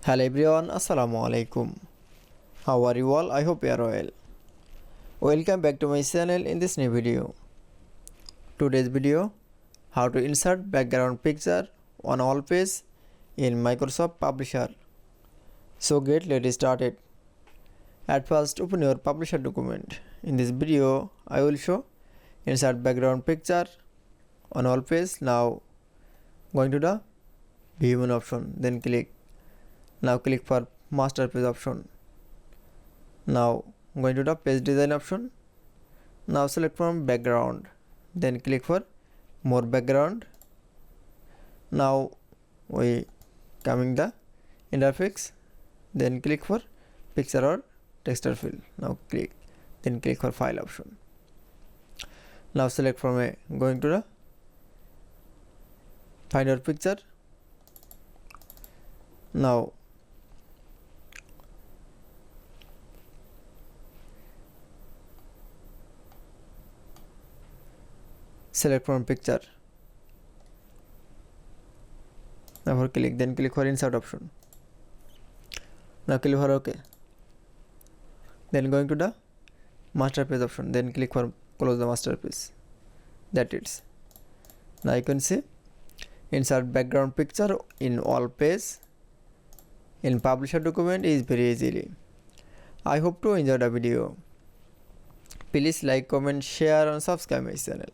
Hello everyone, Assalamu alaikum. How are you all? I hope you are well. Welcome back to my channel in this new video. Today's video, how to insert background picture on all page in Microsoft Publisher. So let's start it. At first, open your Publisher document. In this video, I will show insert background picture on all page. Now going to the view menu option, then click. Now click for master page option. Now going to the page design option. Now select from background, then click for more background. Now we coming the interface, then click for picture or texture fill. Now click, then click for file option. Now select from a going to the find your picture. Now select from picture. Now for click, then click for insert option. Now click for OK. Then going to the master page option, then click for close the master page. That it's. Now you can see insert background picture in all page in publisher document is very easily. I hope to enjoy the video. Please like, comment, share and subscribe my channel.